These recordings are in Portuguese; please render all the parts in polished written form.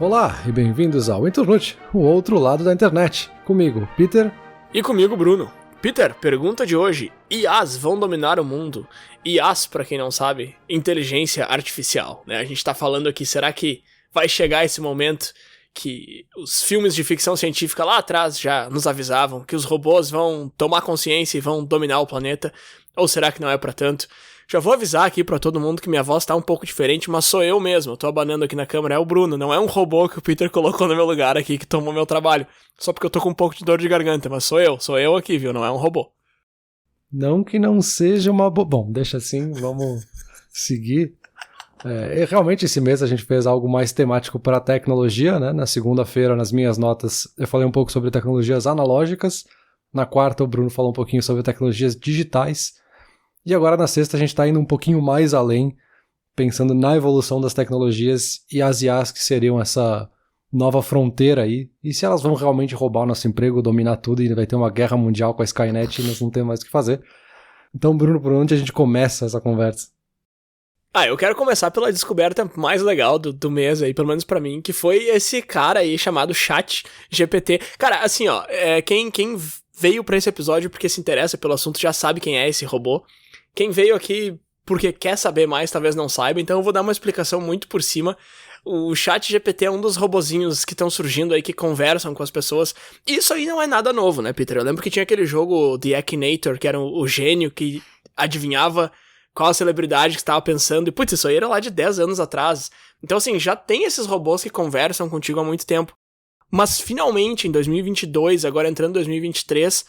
Olá e bem-vindos ao Internute, o outro lado da internet. Comigo, Peter. E comigo, Bruno. Peter, pergunta de hoje. IAs vão dominar o mundo? IAs, pra quem não sabe, inteligência artificial, né? A gente tá falando aqui, será que vai chegar esse momento que os filmes de ficção científica lá atrás já nos avisavam que os robôs vão tomar consciência e vão dominar o planeta? Ou será que não é pra tanto? Já vou avisar aqui pra todo mundo que minha voz tá um pouco diferente, mas sou eu mesmo. Eu tô abanando aqui na câmera, é o Bruno. Não é um robô que o Peter colocou no meu lugar aqui, que tomou meu trabalho. Só porque eu tô com um pouco de dor de garganta, mas sou eu aqui, viu? Não é um robô. Não que não seja uma Bom, deixa assim, vamos seguir. Realmente esse mês a gente fez algo mais temático para a tecnologia, né? Na segunda-feira, nas minhas notas, eu falei um pouco sobre tecnologias analógicas. Na quarta, o Bruno falou um pouquinho sobre tecnologias digitais. E agora na sexta a gente está indo um pouquinho mais além, pensando na evolução das tecnologias e as IAs que seriam essa nova fronteira aí. E se elas vão realmente roubar o nosso emprego, dominar tudo e vai ter uma guerra mundial com a Skynet e nós não temos mais o que fazer. Então, Bruno, por onde a gente começa essa conversa? Eu quero começar pela descoberta mais legal do mês aí, pelo menos pra mim, que foi esse cara aí chamado ChatGPT. Cara, assim, ó, quem veio pra esse episódio porque se interessa pelo assunto já sabe quem é esse robô. Quem veio aqui porque quer saber mais, talvez não saiba, então eu vou dar uma explicação muito por cima. O ChatGPT é um dos robozinhos que estão surgindo aí, que conversam com as pessoas. E isso aí não é nada novo, né, Peter? Eu lembro que tinha aquele jogo The Akinator, que era o gênio que adivinhava qual a celebridade que estava pensando. E, putz, isso aí era lá de 10 anos atrás. Então, assim, já tem esses robôs que conversam contigo há muito tempo. Mas, finalmente, em 2022, agora entrando em 2023...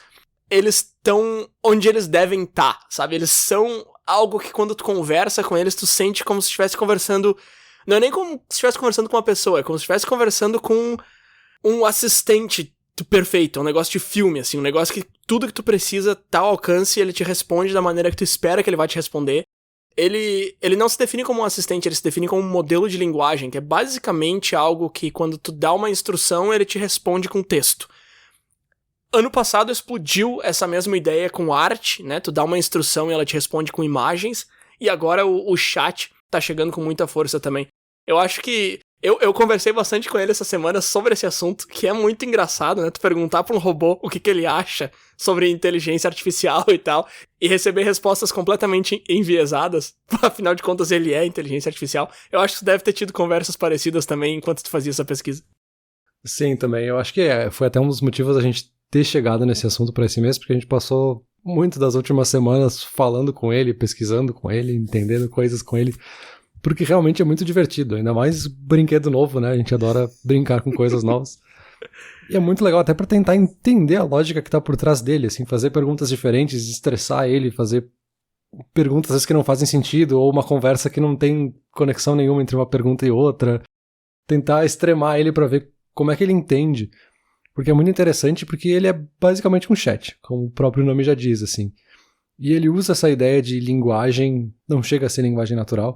eles estão onde eles devem estar, sabe? Eles são algo que quando tu conversa com eles, tu sente como se estivesse conversando... Não é nem como se estivesse conversando com uma pessoa, é como se estivesse conversando com um assistente perfeito, um negócio de filme, assim, um negócio que tudo que tu precisa tá ao alcance e ele te responde da maneira que tu espera que ele vai te responder. Ele não se define como um assistente, ele se define como um modelo de linguagem, que é basicamente algo que quando tu dá uma instrução, ele te responde com texto. Ano passado explodiu essa mesma ideia com arte, né? Tu dá uma instrução e ela te responde com imagens. E agora o chat tá chegando com muita força também. Eu acho que... Eu conversei bastante com ele essa semana sobre esse assunto, que é muito engraçado, né? Tu perguntar pra um robô o que ele acha sobre inteligência artificial e tal, e receber respostas completamente enviesadas. Afinal de contas, ele é inteligência artificial. Eu acho que tu deve ter tido conversas parecidas também enquanto tu fazia essa pesquisa. Sim, também. Eu acho que foi até um dos motivos a gente ter chegado nesse assunto para esse mês, porque a gente passou muito das últimas semanas falando com ele, pesquisando com ele, entendendo coisas com ele, porque realmente é muito divertido, ainda mais brinquedo novo, né? A gente adora brincar com coisas novas. E é muito legal até para tentar entender a lógica que tá por trás dele, assim, fazer perguntas diferentes, estressar ele, fazer perguntas às vezes que não fazem sentido, ou uma conversa que não tem conexão nenhuma entre uma pergunta e outra, tentar extremar ele para ver como é que ele entende. Porque é muito interessante, porque ele é basicamente um chat, como o próprio nome já diz, assim. E ele usa essa ideia de linguagem, não chega a ser linguagem natural,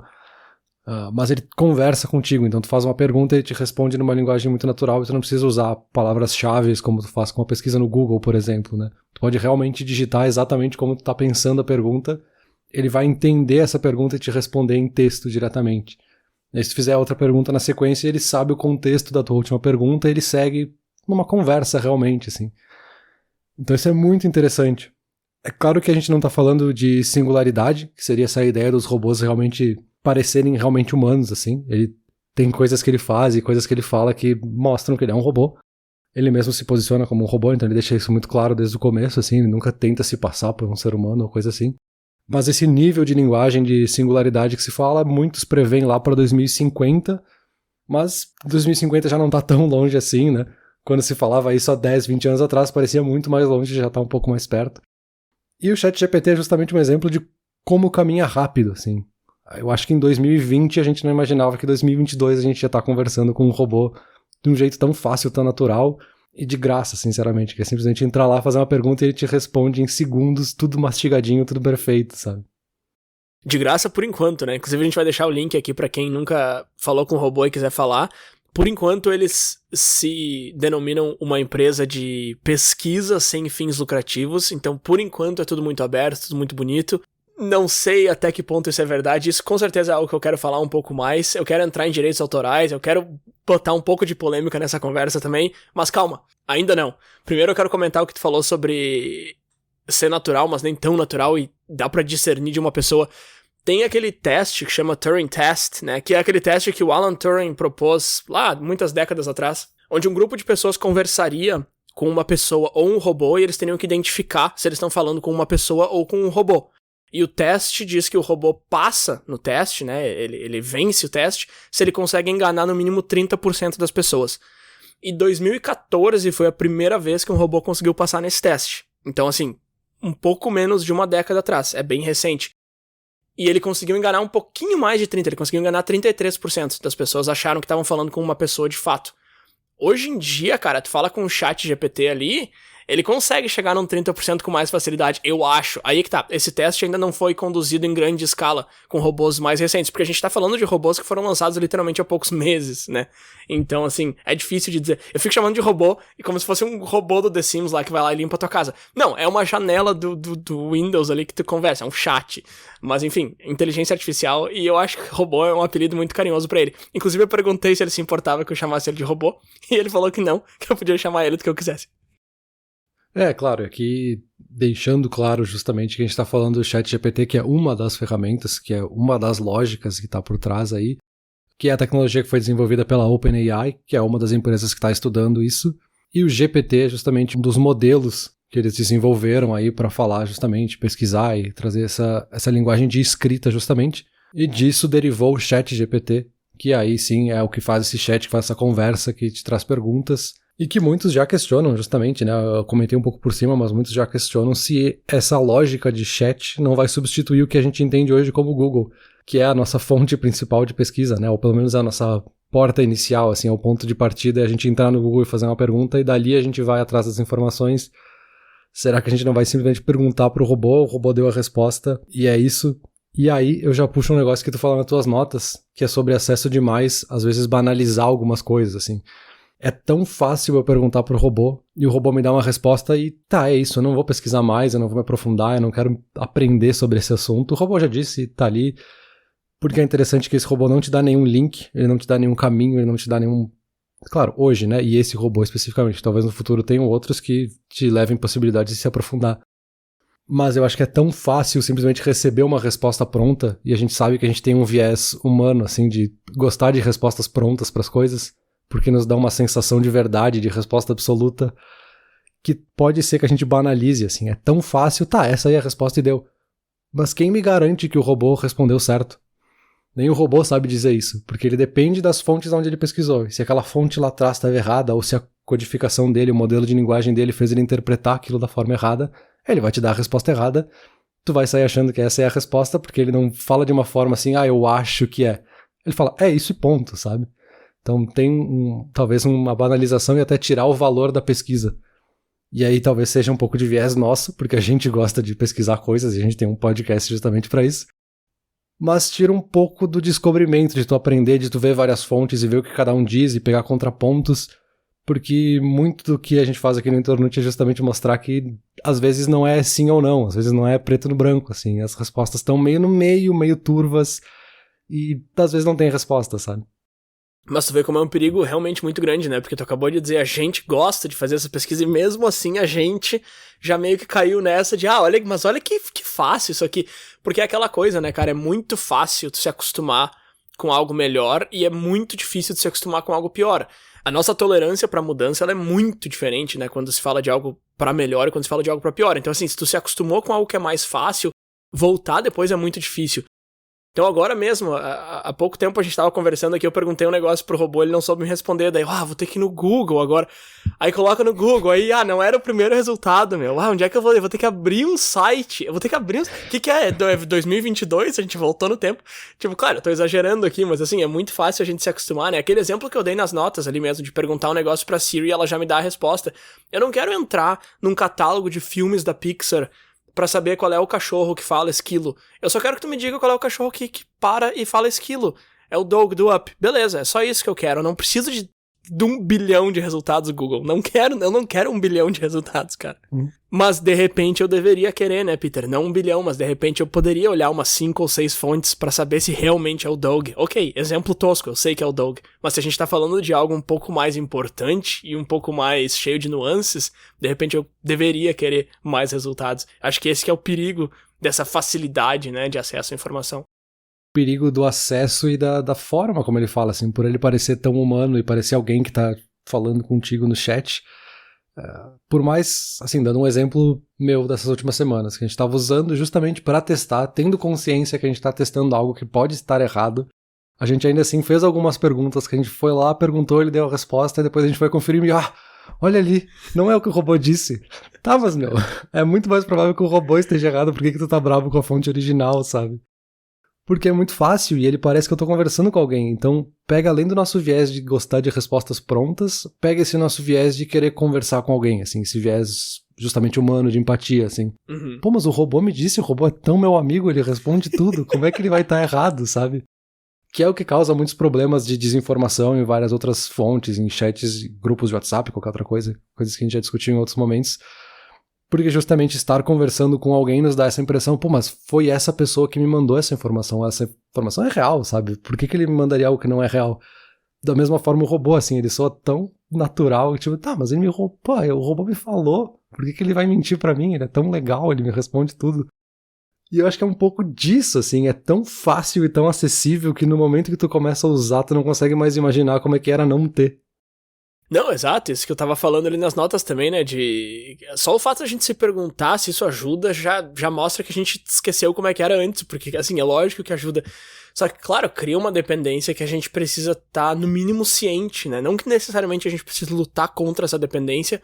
mas ele conversa contigo, então tu faz uma pergunta e ele te responde numa linguagem muito natural, e tu não precisa usar palavras-chave como tu faz com uma pesquisa no Google, por exemplo, né? Tu pode realmente digitar exatamente como tu tá pensando a pergunta, ele vai entender essa pergunta e te responder em texto diretamente. E aí, se tu fizer outra pergunta na sequência, ele sabe o contexto da tua última pergunta e ele segue numa conversa realmente, assim. Então isso é muito interessante. É claro que a gente não tá falando de singularidade, que seria essa ideia dos robôs realmente parecerem realmente humanos, assim. Ele tem coisas que ele faz e coisas que ele fala que mostram que ele é um robô. Ele mesmo se posiciona como um robô, então ele deixa isso muito claro desde o começo, assim. Ele nunca tenta se passar por um ser humano ou coisa assim. Mas esse nível de linguagem de singularidade que se fala, muitos preveem lá para 2050, mas 2050 já não tá tão longe assim, né? Quando se falava isso há 10, 20 anos atrás, parecia muito mais longe, já tá um pouco mais perto. E o ChatGPT é justamente um exemplo de como caminha rápido, assim. Eu acho que em 2020 a gente não imaginava que em 2022 a gente ia estar conversando com um robô de um jeito tão fácil, tão natural e de graça, sinceramente, que é simplesmente entrar lá, fazer uma pergunta e ele te responde em segundos, tudo mastigadinho, tudo perfeito, sabe? De graça por enquanto, né? Inclusive a gente vai deixar o link aqui pra quem nunca falou com o robô e quiser falar. Por enquanto, eles se denominam uma empresa de pesquisa sem fins lucrativos. Então, por enquanto, é tudo muito aberto, tudo muito bonito. não sei até que ponto isso é verdade. Isso com certeza é algo que eu quero falar um pouco mais. Eu quero entrar em direitos autorais, eu quero botar um pouco de polêmica nessa conversa também. Mas calma, ainda não. Primeiro eu quero comentar o que tu falou sobre ser natural, mas nem tão natural, e dá pra discernir de uma pessoa. Tem aquele teste que chama Turing Test, né? Que é aquele teste que o Alan Turing propôs lá muitas décadas atrás, onde um grupo de pessoas conversaria com uma pessoa ou um robô e eles teriam que identificar se eles estão falando com uma pessoa ou com um robô. E o teste diz que o robô passa no teste, né? Ele vence o teste se ele consegue enganar no mínimo 30% das pessoas. E 2014 foi a primeira vez que um robô conseguiu passar nesse teste. Então, assim, um pouco menos de uma década atrás. É bem recente. E ele conseguiu enganar um pouquinho mais de 30%. Ele conseguiu enganar 33% das pessoas acharam que estavam falando com uma pessoa de fato. Hoje em dia, cara, tu fala com o chat GPT ali, ele consegue chegar num 30% com mais facilidade, eu acho. Aí que tá, esse teste ainda não foi conduzido em grande escala com robôs mais recentes, porque a gente tá falando de robôs que foram lançados literalmente há poucos meses, né? Então, assim, é difícil de dizer. Eu fico chamando de robô como se fosse um robô do The Sims lá que vai lá e limpa a tua casa. Não, é uma janela do Windows ali que tu conversa, é um chat. Mas, enfim, inteligência artificial, e eu acho que robô é um apelido muito carinhoso pra ele. Inclusive, eu perguntei se ele se importava que eu chamasse ele de robô, e ele falou que não, que eu podia chamar ele do que eu quisesse. É, claro, aqui deixando claro justamente que a gente está falando do ChatGPT, que é uma das ferramentas, que é uma das lógicas que está por trás aí, que é a tecnologia que foi desenvolvida pela OpenAI, que é uma das empresas que está estudando isso, e o GPT é justamente um dos modelos que eles desenvolveram aí para falar justamente, pesquisar e trazer essa linguagem de escrita justamente, e disso derivou o ChatGPT, que aí sim é o que faz esse chat, que faz essa conversa, que te traz perguntas, e que muitos já questionam justamente, né, eu comentei um pouco por cima, mas muitos já questionam se essa lógica de chat não vai substituir o que a gente entende hoje como Google, que é a nossa fonte principal de pesquisa, né, ou pelo menos a nossa porta inicial, assim, é o ponto de partida, é a gente entrar no Google e fazer uma pergunta, e dali a gente vai atrás das informações. Será que a gente não vai simplesmente perguntar pro robô, o robô deu a resposta, e é isso? E aí eu já puxo um negócio que tu fala nas tuas notas, que é sobre acesso demais, às vezes banalizar algumas coisas, assim. É tão fácil eu perguntar pro robô, e o robô me dá uma resposta e tá, é isso, eu não vou pesquisar mais, eu não vou me aprofundar, eu não quero aprender sobre esse assunto. O robô já disse, tá ali, porque é interessante que esse robô não te dá nenhum link, ele não te dá nenhum caminho, ele não te dá nenhum... Claro, hoje, né, e esse robô especificamente, talvez no futuro tenham outros que te levem possibilidade de se aprofundar. Mas eu acho que é tão fácil simplesmente receber uma resposta pronta, e a gente sabe que a gente tem um viés humano, assim, de gostar de respostas prontas pras coisas, porque nos dá uma sensação de verdade, de resposta absoluta, que pode ser que a gente banalize, assim, é tão fácil, tá, essa aí é a resposta e deu. Mas quem me garante que o robô respondeu certo? Nem o robô sabe dizer isso, porque ele depende das fontes onde ele pesquisou, e se aquela fonte lá atrás estava errada, ou se a codificação dele, o modelo de linguagem dele fez ele interpretar aquilo da forma errada, ele vai te dar a resposta errada, tu vai sair achando que essa é a resposta, porque ele não fala de uma forma assim, eu acho que é. Ele fala, é isso e ponto, sabe? Então tem talvez uma banalização e até tirar o valor da pesquisa. E aí talvez seja um pouco de viés nosso, porque a gente gosta de pesquisar coisas e a gente tem um podcast justamente para isso. Mas tira um pouco do descobrimento, de tu aprender, de tu ver várias fontes e ver o que cada um diz e pegar contrapontos, porque muito do que a gente faz aqui no Internet é justamente mostrar que às vezes não é sim ou não, às vezes não é preto no branco, assim, as respostas estão meio no meio, meio turvas, e às vezes não tem resposta, sabe? Mas tu vê como é um perigo realmente muito grande, né? Porque tu acabou de dizer, a gente gosta de fazer essa pesquisa e mesmo assim a gente já meio que caiu nessa de, olha que fácil isso aqui. Porque é aquela coisa, né, cara? É muito fácil tu se acostumar com algo melhor e é muito difícil de se acostumar com algo pior. A nossa tolerância pra mudança, ela é muito diferente, né? Quando se fala de algo pra melhor e quando se fala de algo pra pior. Então, assim, se tu se acostumou com algo que é mais fácil, voltar depois é muito difícil. Então agora mesmo, há pouco tempo a gente tava conversando aqui, eu perguntei um negócio pro robô, ele não soube me responder, daí, vou ter que ir no Google agora. Aí coloca no Google, aí, não era o primeiro resultado, meu. Onde é que eu vou? Eu vou ter que abrir um site, eu vou ter que abrir O que é? 2022? A gente voltou no tempo. Tipo, claro, eu tô exagerando aqui, mas assim, é muito fácil a gente se acostumar, né? Aquele exemplo que eu dei nas notas ali mesmo, de perguntar um negócio pra Siri e ela já me dá a resposta. Eu não quero entrar num catálogo de filmes da Pixar pra saber qual é o cachorro que fala esquilo. Eu só quero que tu me diga qual é o cachorro que para e fala esquilo. É o Dog do Up. Beleza, é só isso que eu quero. Eu não preciso de de 1 bilhão de resultados, Google. Eu não quero 1 bilhão de resultados, cara. Mas, de repente, eu deveria querer, né, Peter? Não 1 bilhão, mas, de repente, eu poderia olhar umas 5 ou 6 fontes pra saber se realmente é o Doug. Ok, exemplo tosco, eu sei que é o Doug. Mas se a gente tá falando de algo um pouco mais importante e um pouco mais cheio de nuances, de repente eu deveria querer mais resultados. Acho que esse que é o perigo dessa facilidade, né, de acesso à informação. Perigo do acesso e da forma como ele fala, assim, por ele parecer tão humano e parecer alguém que tá falando contigo no chat. Por mais, assim, dando um exemplo meu dessas últimas semanas, que a gente tava usando justamente para testar, tendo consciência que a gente tá testando algo que pode estar errado, a gente ainda assim fez algumas perguntas que a gente foi lá, perguntou, ele deu a resposta, e depois a gente foi conferir e olha ali, não é o que o robô disse. Tá, mas meu, é muito mais provável que o robô esteja errado, por que tu tá bravo com a fonte original, sabe? Porque é muito fácil e ele parece que eu tô conversando com alguém. Então, pega além do nosso viés de gostar de respostas prontas, pega esse nosso viés de querer conversar com alguém, assim, esse viés justamente humano, de empatia, assim. Pô, mas o robô me disse, o robô é tão meu amigo, ele responde tudo, como é que ele vai estar errado, sabe? Que é o que causa muitos problemas de desinformação em várias outras fontes, em chats, grupos de WhatsApp, qualquer outra coisa, coisas que a gente já discutiu em outros momentos. Porque justamente estar conversando com alguém nos dá essa impressão, pô, mas foi essa pessoa que me mandou essa informação é real, sabe? Por que ele me mandaria algo que não é real? Da mesma forma o robô, assim, ele soa tão natural, tipo, tá, mas ele me roubou, pô, o robô me falou, por que ele vai mentir pra mim? Ele é tão legal, ele me responde tudo. E eu acho que é um pouco disso, assim, é tão fácil e tão acessível que no momento que tu começa a usar, tu não consegue mais imaginar como é que era não ter. Não, exato, isso que eu tava falando ali nas notas também, né, só o fato de a gente se perguntar se isso ajuda já mostra que a gente esqueceu como é que era antes, porque, assim, é lógico que ajuda. Só que, claro, cria uma dependência que a gente precisa estar, no mínimo, ciente, né, não que necessariamente a gente precisa lutar contra essa dependência,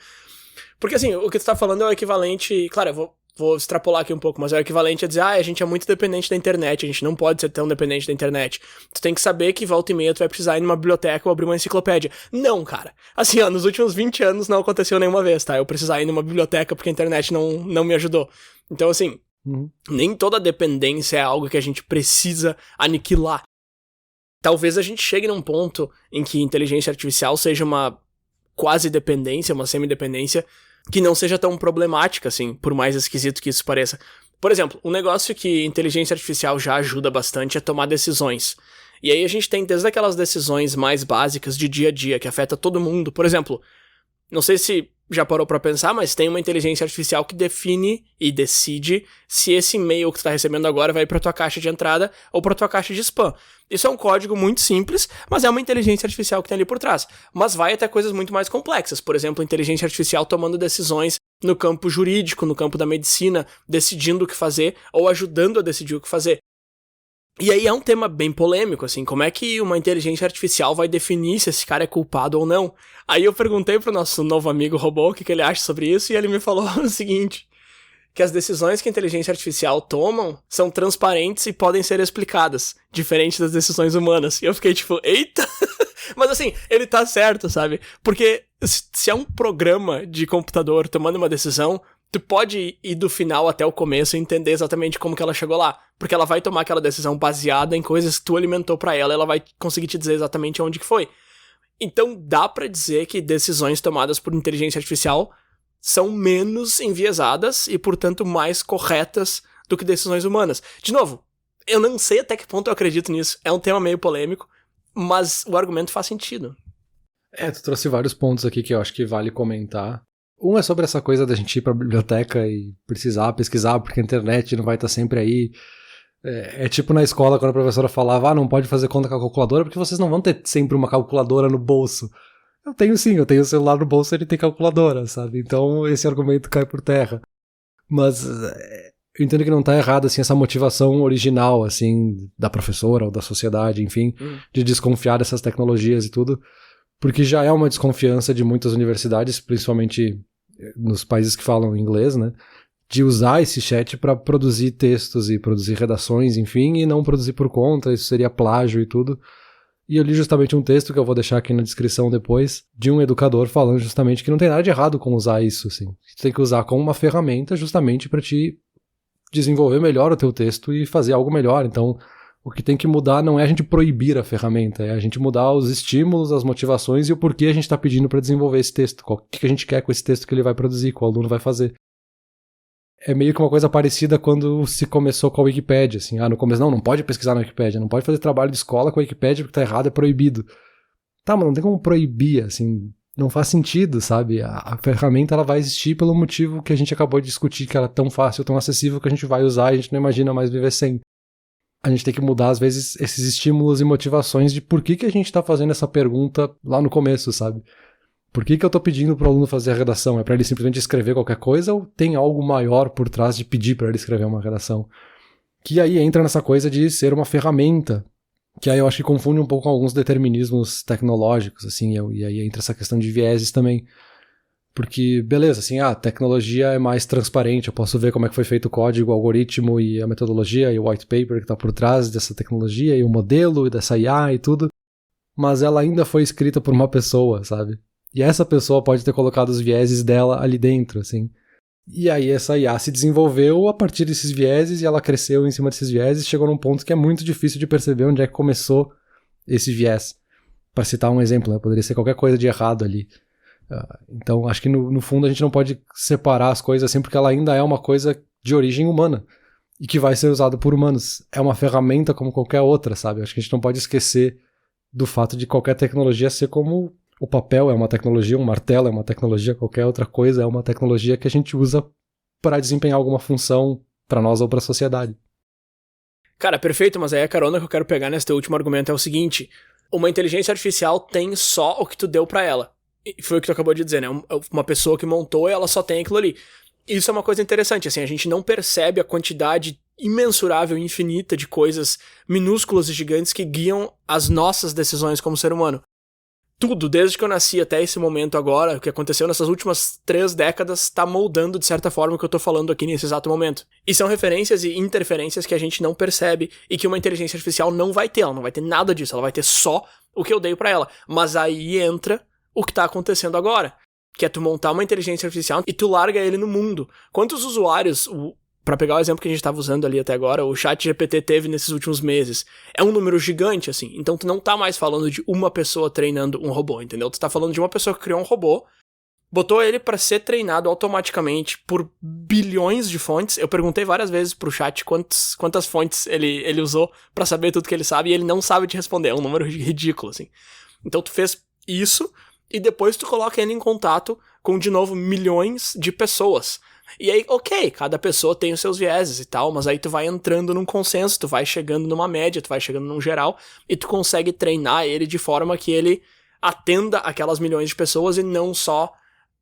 porque, assim, o que tu tá falando é o equivalente, claro, eu vou extrapolar aqui um pouco, mas é o equivalente a dizer, a gente é muito dependente da internet, a gente não pode ser tão dependente da internet. Tu tem que saber que volta e meia tu vai precisar ir numa biblioteca ou abrir uma enciclopédia. Não, cara. Assim, nos últimos 20 anos não aconteceu nenhuma vez, tá? Eu precisar ir numa biblioteca porque a internet não me ajudou. Então, assim, nem toda dependência é algo que a gente precisa aniquilar. Talvez a gente chegue num ponto em que inteligência artificial seja uma quase dependência, uma semi-dependência, que não seja tão problemática, assim, por mais esquisito que isso pareça. Por exemplo, um negócio que inteligência artificial já ajuda bastante é tomar decisões. E aí a gente tem desde aquelas decisões mais básicas de dia a dia, que afeta todo mundo. Por exemplo, não sei se já parou pra pensar, mas tem uma inteligência artificial que define e decide se esse e-mail que tu tá recebendo agora vai pra tua caixa de entrada ou pra tua caixa de spam. Isso é um código muito simples, mas é uma inteligência artificial que tem ali por trás. Mas vai até coisas muito mais complexas. Por exemplo, inteligência artificial tomando decisões no campo jurídico, no campo da medicina, decidindo o que fazer ou ajudando a decidir o que fazer. E aí é um tema bem polêmico, assim, como é que uma inteligência artificial vai definir se esse cara é culpado ou não? Aí eu perguntei pro nosso novo amigo robô o que ele acha sobre isso, e ele me falou o seguinte, que as decisões que a inteligência artificial tomam são transparentes e podem ser explicadas, diferente das decisões humanas. E eu fiquei tipo, eita! Mas assim, ele tá certo, sabe? Porque se é um programa de computador tomando uma decisão, tu pode ir do final até o começo e entender exatamente como que ela chegou lá. Porque ela vai tomar aquela decisão baseada em coisas que tu alimentou pra ela, ela vai conseguir te dizer exatamente onde que foi. Então dá pra dizer que decisões tomadas por inteligência artificial são menos enviesadas e, portanto, mais corretas do que decisões humanas. De novo, eu não sei até que ponto eu acredito nisso. É um tema meio polêmico, mas o argumento faz sentido. Tu trouxe vários pontos aqui que eu acho que vale comentar. Um é sobre essa coisa da gente ir pra biblioteca e precisar pesquisar, porque a internet não vai estar sempre aí. É tipo na escola, quando a professora falava, não pode fazer conta com a calculadora, porque vocês não vão ter sempre uma calculadora no bolso. Eu tenho sim, eu tenho o celular no bolso e ele tem calculadora, sabe? Então esse argumento cai por terra. Mas eu entendo que não tá errado, assim, essa motivação original, assim, da professora ou da sociedade, enfim, de desconfiar dessas tecnologias e tudo, porque já é uma desconfiança de muitas universidades, principalmente nos países que falam inglês, né? De usar esse chat para produzir textos e produzir redações, enfim, e não produzir por conta, isso seria plágio e tudo. E eu li justamente um texto que eu vou deixar aqui na descrição depois, de um educador falando justamente que não tem nada de errado com usar isso, assim. Tu tem que usar como uma ferramenta justamente para te desenvolver melhor o teu texto e fazer algo melhor. Então, O que tem que mudar não é a gente proibir a ferramenta, é a gente mudar os estímulos, as motivações e o porquê a gente está pedindo para desenvolver esse texto. O que a gente quer com esse texto que ele vai produzir, que o aluno vai fazer. É meio que uma coisa parecida quando se começou com a Wikipédia, assim, no começo não pode pesquisar na Wikipédia, não pode fazer trabalho de escola com a Wikipédia porque tá errado, é proibido. Tá, mas não tem como proibir, assim, não faz sentido, sabe? A ferramenta ela vai existir pelo motivo que a gente acabou de discutir, que ela é tão fácil, tão acessível que a gente vai usar e a gente não imagina mais viver sem. A gente tem que mudar, às vezes, esses estímulos e motivações de por que a gente tá fazendo essa pergunta lá no começo, sabe? Por que eu tô pedindo pro aluno fazer a redação? É pra ele simplesmente escrever qualquer coisa ou tem algo maior por trás de pedir pra ele escrever uma redação? Que aí entra nessa coisa de ser uma ferramenta, que aí eu acho que confunde um pouco com alguns determinismos tecnológicos, assim, e aí entra essa questão de vieses também. Porque, beleza, assim, a tecnologia é mais transparente, eu posso ver como é que foi feito o código, o algoritmo e a metodologia e o white paper que tá por trás dessa tecnologia e o modelo e dessa IA e tudo, mas ela ainda foi escrita por uma pessoa, sabe? E essa pessoa pode ter colocado os vieses dela ali dentro, assim. E aí essa IA se desenvolveu a partir desses vieses e ela cresceu em cima desses vieses e chegou num ponto que é muito difícil de perceber onde é que começou esse viés. Para citar um exemplo, né? Poderia ser qualquer coisa de errado ali. Então acho que no fundo a gente não pode separar as coisas assim porque ela ainda é uma coisa de origem humana e que vai ser usada por humanos. É uma ferramenta como qualquer outra, sabe? Acho que a gente não pode esquecer do fato de qualquer tecnologia ser como o papel é uma tecnologia, um martelo é uma tecnologia, qualquer outra coisa é uma tecnologia que a gente usa para desempenhar alguma função para nós ou para a sociedade. Cara, perfeito, mas aí a carona que eu quero pegar nesse teu último argumento é o seguinte: uma inteligência artificial tem só o que tu deu pra ela. E foi o que tu acabou de dizer, né? Uma pessoa que montou, ela só tem aquilo ali. Isso é uma coisa interessante, assim, a gente não percebe a quantidade imensurável, infinita de coisas minúsculas e gigantes que guiam as nossas decisões como ser humano. Tudo, desde que eu nasci até esse momento agora, o que aconteceu nessas últimas 3 décadas, tá moldando de certa forma o que eu tô falando aqui nesse exato momento. E são referências e interferências que a gente não percebe e que uma inteligência artificial não vai ter, ela não vai ter nada disso, ela vai ter só o que eu dei pra ela. Mas aí entra o que tá acontecendo agora, que é tu montar uma inteligência artificial e tu larga ele no mundo. Quantos usuários, pra pegar o exemplo que a gente tava usando ali até agora, o ChatGPT teve nesses últimos meses? É um número gigante, assim. Então tu não tá mais falando de uma pessoa treinando um robô, entendeu? Tu tá falando de uma pessoa que criou um robô, botou ele pra ser treinado automaticamente por bilhões de fontes. Eu perguntei várias vezes pro chat quantas fontes ele usou pra saber tudo que ele sabe, e ele não sabe te responder. É um número ridículo, assim. Então tu fez isso, e depois tu coloca ele em contato com, de novo, milhões de pessoas. E aí, ok, cada pessoa tem os seus vieses e tal, mas aí tu vai entrando num consenso, tu vai chegando numa média, tu vai chegando num geral, e tu consegue treinar ele de forma que ele atenda aquelas milhões de pessoas e não só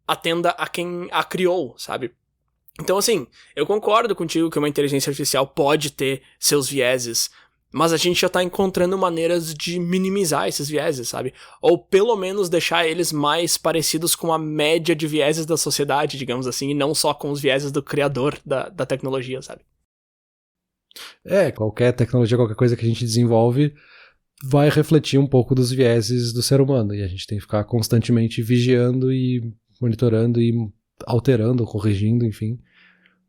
atenda a quem a criou, sabe? Então, assim, eu concordo contigo que uma inteligência artificial pode ter seus vieses, mas a gente já tá encontrando maneiras de minimizar esses vieses, sabe? Ou pelo menos deixar eles mais parecidos com a média de vieses da sociedade, digamos assim, e não só com os vieses do criador da tecnologia, sabe? Qualquer tecnologia, qualquer coisa que a gente desenvolve vai refletir um pouco dos vieses do ser humano, e a gente tem que ficar constantemente vigiando e monitorando e alterando, corrigindo, enfim,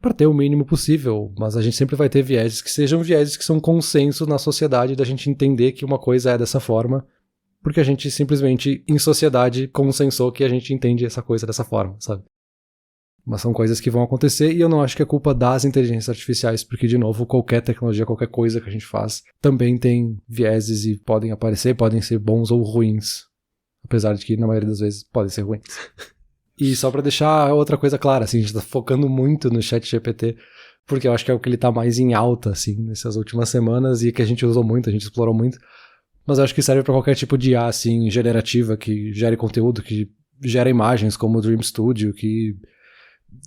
para ter o mínimo possível, mas a gente sempre vai ter vieses que sejam vieses que são consenso na sociedade da gente entender que uma coisa é dessa forma, porque a gente simplesmente, em sociedade, consensou que a gente entende essa coisa dessa forma, sabe? Mas são coisas que vão acontecer e eu não acho que é culpa das inteligências artificiais, porque, de novo, qualquer tecnologia, qualquer coisa que a gente faz também tem vieses e podem aparecer, podem ser bons ou ruins, apesar de que, na maioria das vezes, podem ser ruins. E só pra deixar outra coisa clara, assim, a gente tá focando muito no ChatGPT, porque eu acho que é o que ele tá mais em alta, assim, nessas últimas semanas, e que a gente usou muito, a gente explorou muito, mas eu acho que serve pra qualquer tipo de IA, assim, generativa, que gere conteúdo, que gera imagens, como o Dream Studio, que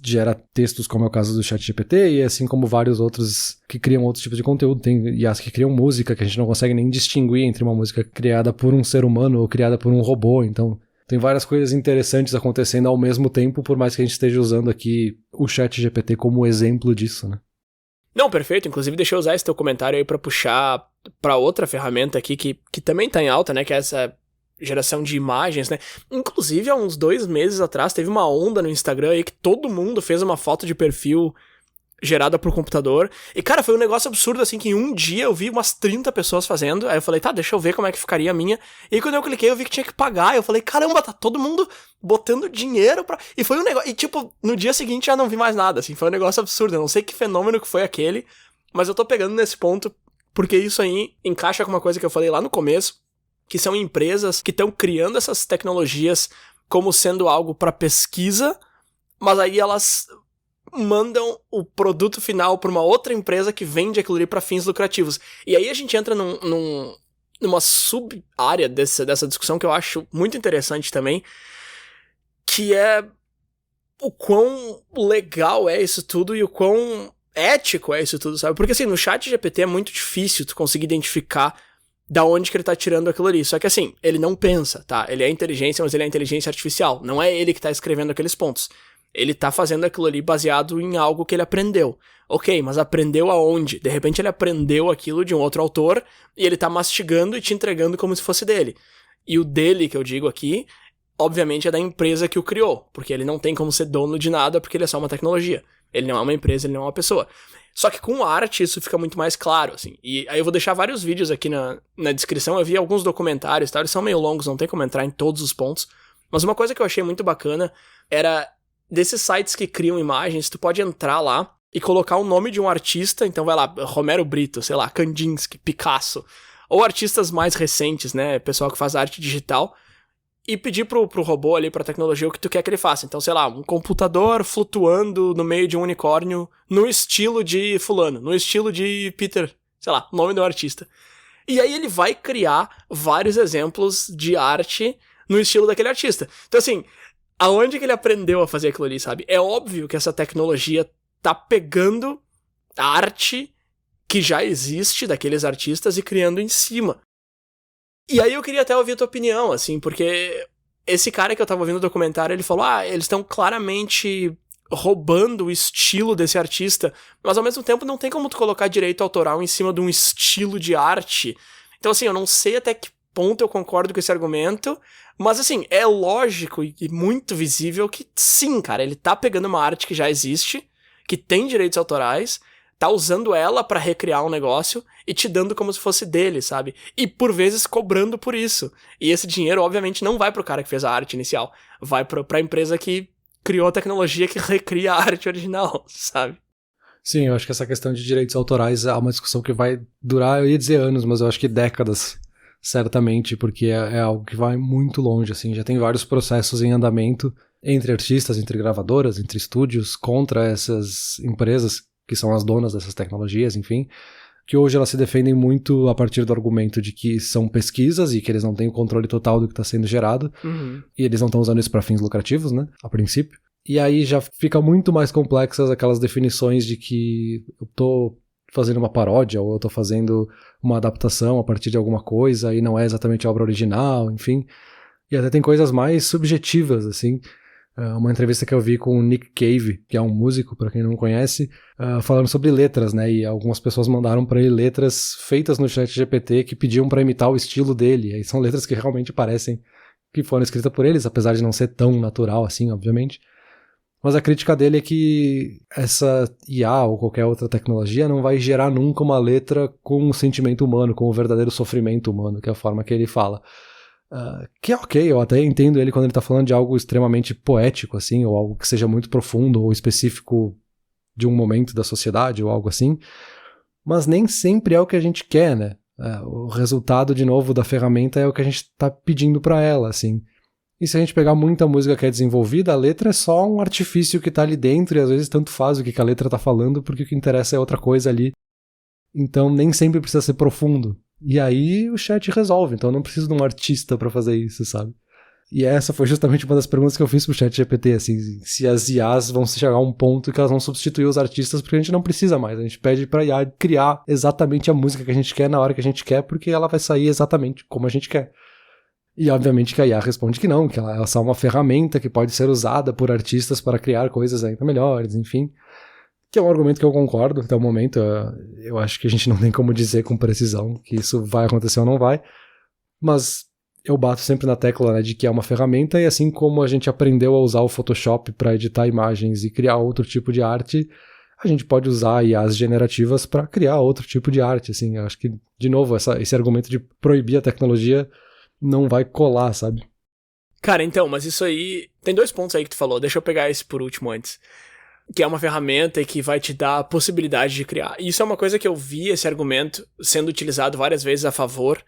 gera textos, como é o caso do ChatGPT, e assim como vários outros que criam outros tipos de conteúdo. Tem IAs que criam música, que a gente não consegue nem distinguir entre uma música criada por um ser humano ou criada por um robô, então tem várias coisas interessantes acontecendo ao mesmo tempo, por mais que a gente esteja usando aqui o ChatGPT como exemplo disso, né? Não, perfeito. Inclusive, deixa eu usar esse teu comentário aí pra puxar pra outra ferramenta aqui que também tá em alta, né? Que é essa geração de imagens, né? Inclusive, há uns 2 meses atrás, teve uma onda no Instagram aí que todo mundo fez uma foto de perfil gerada por computador. E, cara, foi um negócio absurdo, assim, que em um dia eu vi umas 30 pessoas fazendo. Aí eu falei, tá, deixa eu ver como é que ficaria a minha. E aí, quando eu cliquei, eu vi que tinha que pagar. Eu falei, caramba, tá todo mundo botando dinheiro pra... E foi um negócio... E, tipo, no dia seguinte já não vi mais nada, assim. Foi um negócio absurdo. Eu não sei que fenômeno que foi aquele, mas eu tô pegando nesse ponto porque isso aí encaixa com uma coisa que eu falei lá no começo, que são empresas que estão criando essas tecnologias como sendo algo pra pesquisa, mas aí elas mandam o produto final pra uma outra empresa que vende aquilo ali pra fins lucrativos. E aí a gente entra numa sub-área dessa discussão que eu acho muito interessante também, que é o quão legal é isso tudo e o quão ético é isso tudo, sabe? Porque assim, no ChatGPT é muito difícil tu conseguir identificar da onde que ele tá tirando aquilo ali. Só que assim, ele não pensa, tá? Ele é inteligência, mas ele é inteligência artificial. Não é ele que tá escrevendo aqueles pontos. Ele tá fazendo aquilo ali baseado em algo que ele aprendeu. Ok, mas aprendeu aonde? De repente ele aprendeu aquilo de um outro autor e ele tá mastigando e te entregando como se fosse dele. E o dele, que eu digo aqui, obviamente é da empresa que o criou, porque ele não tem como ser dono de nada porque ele é só uma tecnologia. Ele não é uma empresa, ele não é uma pessoa. Só que com arte isso fica muito mais claro, assim. E aí eu vou deixar vários vídeos aqui na descrição. Eu vi alguns documentários, tá? Eles são meio longos, não tem como entrar em todos os pontos. Mas uma coisa que eu achei muito bacana era desses sites que criam imagens, tu pode entrar lá e colocar o nome de um artista. Então vai lá, Romero Brito, sei lá, Kandinsky, Picasso. Ou artistas mais recentes, né? Pessoal que faz arte digital. E pedir pro robô ali, pra tecnologia, o que tu quer que ele faça. Então, sei lá, um computador flutuando no meio de um unicórnio no estilo de fulano, no estilo de Peter, sei lá, nome do artista. E aí ele vai criar vários exemplos de arte no estilo daquele artista. Então, assim, aonde que ele aprendeu a fazer aquilo ali, sabe? É óbvio que essa tecnologia tá pegando a arte que já existe daqueles artistas e criando em cima. E aí eu queria até ouvir a tua opinião, assim, porque esse cara que eu tava ouvindo o documentário, ele falou, eles estão claramente roubando o estilo desse artista, mas ao mesmo tempo não tem como tu colocar direito autoral em cima de um estilo de arte. Então, assim, eu não sei até que ponto eu concordo com esse argumento, mas, assim, é lógico e muito visível que sim, cara, ele tá pegando uma arte que já existe, que tem direitos autorais, tá usando ela pra recriar um negócio e te dando como se fosse dele, sabe? E por vezes cobrando por isso. E esse dinheiro, obviamente, não vai pro cara que fez a arte inicial. Vai pra empresa que criou a tecnologia que recria a arte original, sabe? Sim, eu acho que essa questão de direitos autorais é uma discussão que vai durar, eu ia dizer anos, mas eu acho que décadas, certamente, porque é algo que vai muito longe, assim. Já tem vários processos em andamento entre artistas, entre gravadoras, entre estúdios, contra essas empresas que são as donas dessas tecnologias, enfim, que hoje elas se defendem muito a partir do argumento de que são pesquisas e que eles não têm o controle total do que está sendo gerado, e eles não estão usando isso para fins lucrativos, né, a princípio. E aí já fica muito mais complexas aquelas definições de que eu tô fazendo uma paródia ou eu tô fazendo uma adaptação a partir de alguma coisa e não é exatamente a obra original, enfim. E até tem coisas mais subjetivas, assim. Uma entrevista que eu vi com o Nick Cave, que é um músico, para quem não conhece, falando sobre letras, né? E algumas pessoas mandaram para ele letras feitas no ChatGPT que pediam para imitar o estilo dele. E aí são letras que realmente parecem que foram escritas por eles, apesar de não ser tão natural assim, obviamente. Mas a crítica dele é que essa IA ou qualquer outra tecnologia não vai gerar nunca uma letra com um sentimento humano, com o verdadeiro sofrimento humano, que é a forma que ele fala. Que é ok, eu até entendo ele quando ele tá falando de algo extremamente poético, assim, ou algo que seja muito profundo ou específico de um momento da sociedade ou algo assim, mas nem sempre é o que a gente quer, né? O resultado, de novo, da ferramenta é o que a gente tá pedindo pra ela, assim. E se a gente pegar muita música que é desenvolvida, a letra é só um artifício que tá ali dentro e às vezes tanto faz o que a letra tá falando porque o que interessa é outra coisa ali. Então nem sempre precisa ser profundo. E aí o chat resolve, então eu não preciso de um artista pra fazer isso, sabe? E essa foi justamente uma das perguntas que eu fiz pro ChatGPT, assim, se as IAs vão chegar a um ponto que elas vão substituir os artistas, porque a gente não precisa mais, a gente pede pra IA criar exatamente a música que a gente quer na hora que a gente quer, porque ela vai sair exatamente como a gente quer. E obviamente que a IA responde que não, que ela é só uma ferramenta que pode ser usada por artistas para criar coisas ainda melhores, enfim. Que é um argumento que eu concordo até o momento. Eu acho que a gente não tem como dizer com precisão que isso vai acontecer ou não vai, mas eu bato sempre na tecla, né, de que é uma ferramenta, e assim como a gente aprendeu a usar o Photoshop para editar imagens e criar outro tipo de arte, a gente pode usar IAs generativas para criar outro tipo de arte, assim. Eu acho que, de novo, esse argumento de proibir a tecnologia não vai colar, sabe? Cara, então, mas isso aí... Tem 2 pontos aí que tu falou, deixa eu pegar esse por último antes. Que é uma ferramenta que vai te dar a possibilidade de criar. E isso é uma coisa que eu vi, esse argumento, sendo utilizado várias vezes a favor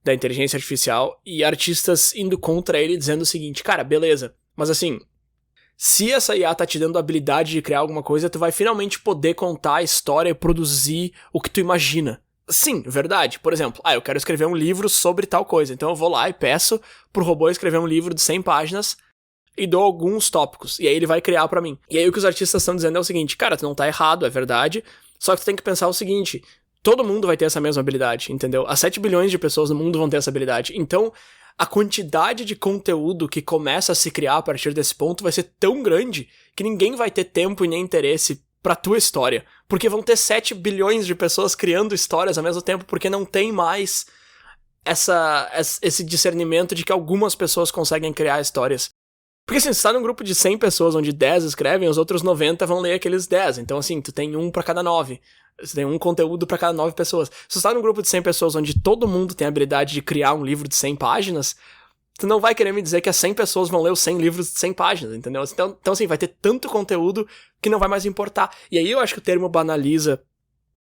da inteligência artificial, e artistas indo contra ele, dizendo o seguinte, cara, beleza, mas assim... Se essa IA tá te dando a habilidade de criar alguma coisa, tu vai finalmente poder contar a história e produzir o que tu imagina. Sim, verdade. Por exemplo, eu quero escrever um livro sobre tal coisa. Então eu vou lá e peço pro robô escrever um livro de 100 páginas e dou alguns tópicos. E aí ele vai criar pra mim. E aí o que os artistas estão dizendo é o seguinte, cara, tu não tá errado, é verdade. Só que tu tem que pensar o seguinte, todo mundo vai ter essa mesma habilidade, entendeu? As 7 bilhões de pessoas no mundo vão ter essa habilidade. Então... a quantidade de conteúdo que começa a se criar a partir desse ponto vai ser tão grande que ninguém vai ter tempo e nem interesse pra tua história. Porque vão ter 7 bilhões de pessoas criando histórias ao mesmo tempo, porque não tem mais esse discernimento de que algumas pessoas conseguem criar histórias. Porque assim, você tá num grupo de 100 pessoas onde 10 escrevem, os outros 90 vão ler aqueles 10. Então assim, tu tem um pra cada 9. Você tem um conteúdo pra cada 9 pessoas. Se você tá num grupo de 100 pessoas onde todo mundo tem a habilidade de criar um livro de 100 páginas, tu não vai querer me dizer que as 100 pessoas vão ler os 100 livros de 100 páginas, entendeu? Então assim, vai ter tanto conteúdo que não vai mais importar. E aí eu acho que o termo banaliza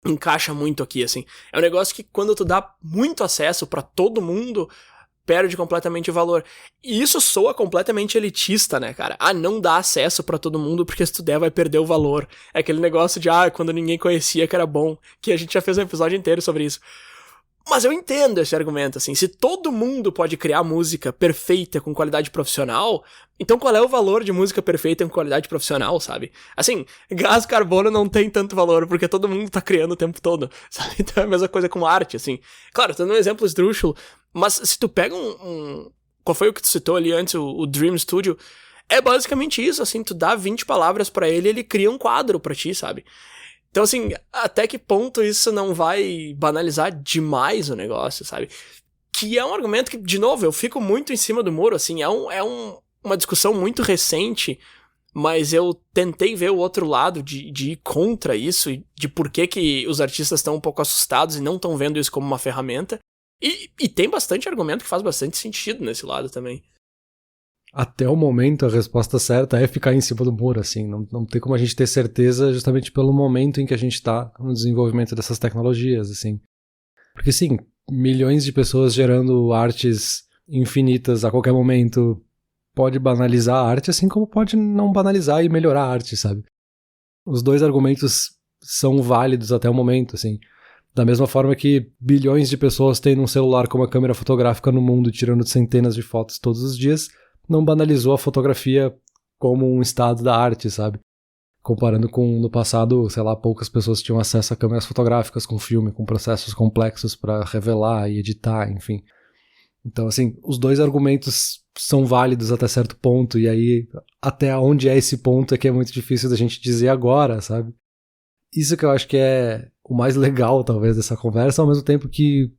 encaixa muito aqui, assim. É um negócio que quando tu dá muito acesso pra todo mundo... perde completamente o valor. E isso soa completamente elitista, né, cara? Não dá acesso pra todo mundo, porque se tu der vai perder o valor. É aquele negócio de, quando ninguém conhecia que era bom, que a gente já fez um episódio inteiro sobre isso. Mas eu entendo esse argumento, assim, se todo mundo pode criar música perfeita com qualidade profissional, então qual é o valor de música perfeita com qualidade profissional, sabe? Assim, gás carbono não tem tanto valor, porque todo mundo tá criando o tempo todo, sabe? Então é a mesma coisa com arte, assim. Claro, tô dando um exemplo esdrúxulo, mas se tu pega qual foi o que tu citou ali antes, o Dream Studio, é basicamente isso, assim, tu dá 20 palavras pra ele e ele cria um quadro pra ti, sabe? Então, assim, até que ponto isso não vai banalizar demais o negócio, sabe? Que é um argumento que, de novo, eu fico muito em cima do muro, assim, uma discussão muito recente, mas eu tentei ver o outro lado de ir contra isso, e de por que os artistas estão um pouco assustados e não estão vendo isso como uma ferramenta. E tem bastante argumento que faz bastante sentido nesse lado também. Até o momento, a resposta certa é ficar em cima do muro, assim. Não tem como a gente ter certeza justamente pelo momento em que a gente está no desenvolvimento dessas tecnologias, assim. Porque, sim, milhões de pessoas gerando artes infinitas a qualquer momento pode banalizar a arte, assim como pode não banalizar e melhorar a arte, sabe? Os 2 argumentos são válidos até o momento, assim. Da mesma forma que bilhões de pessoas têm num celular com uma câmera fotográfica no mundo tirando centenas de fotos todos os dias, não banalizou a fotografia como um estado da arte, sabe? Comparando com no passado, sei lá, poucas pessoas tinham acesso a câmeras fotográficas com filme, com processos complexos para revelar e editar, enfim. Então, assim, os 2 argumentos são válidos até certo ponto, e aí até onde é esse ponto é que é muito difícil da gente dizer agora, sabe? Isso que eu acho que é o mais legal, talvez, dessa conversa, ao mesmo tempo que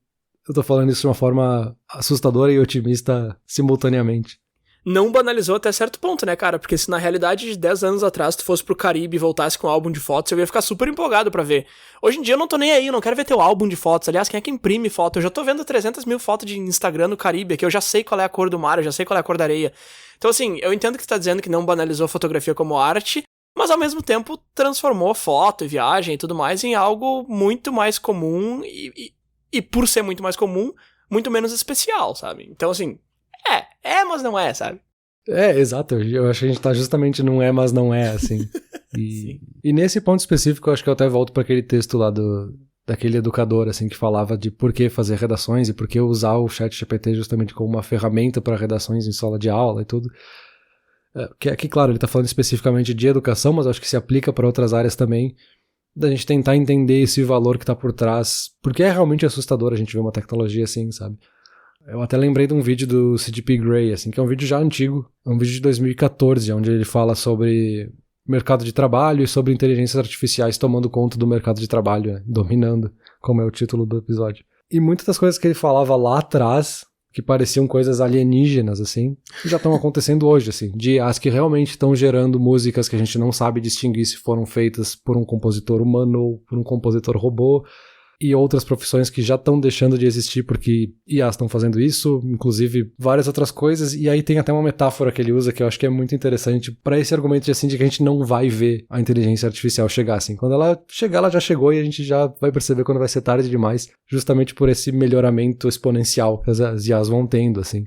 eu tô falando isso de uma forma assustadora e otimista simultaneamente. Não banalizou até certo ponto, né, cara? Porque se na realidade de 10 anos atrás tu fosse pro Caribe e voltasse com um álbum de fotos, eu ia ficar super empolgado pra ver. Hoje em dia eu não tô nem aí, eu não quero ver teu álbum de fotos. Aliás, quem é que imprime foto? Eu já tô vendo 300 mil fotos de Instagram no Caribe, que eu já sei qual é a cor do mar, eu já sei qual é a cor da areia. Então, assim, eu entendo que tu tá dizendo que não banalizou a fotografia como arte, mas ao mesmo tempo transformou foto e viagem e tudo mais em algo muito mais comum e por ser muito mais comum, muito menos especial, sabe? Então, assim... mas não é, sabe? Exato, eu acho que a gente tá justamente não é, mas não é, assim. E nesse ponto específico, eu acho que eu até volto para aquele texto lá daquele educador, assim, que falava de por que fazer redações e por que usar o ChatGPT justamente como uma ferramenta para redações em sala de aula e tudo. Que claro, ele tá falando especificamente de educação, mas acho que se aplica para outras áreas também, da gente tentar entender esse valor que tá por trás, porque é realmente assustador a gente ver uma tecnologia assim, sabe? Eu até lembrei de um vídeo do C.G.P. Grey, assim, que é um vídeo já antigo, é um vídeo de 2014, onde ele fala sobre mercado de trabalho e sobre inteligências artificiais tomando conta do mercado de trabalho, dominando, como é o título do episódio. E muitas das coisas que ele falava lá atrás que pareciam coisas alienígenas, assim, que já estão acontecendo hoje, assim, de IAs que realmente estão gerando músicas que a gente não sabe distinguir se foram feitas por um compositor humano ou por um compositor robô, e outras profissões que já estão deixando de existir porque IAs estão fazendo isso, inclusive várias outras coisas, e aí tem até uma metáfora que ele usa que eu acho que é muito interessante para esse argumento de, assim, de que a gente não vai ver a inteligência artificial chegar, assim. Quando ela chegar, ela já chegou e a gente já vai perceber quando vai ser tarde demais, justamente por esse melhoramento exponencial que as IAs vão tendo, assim.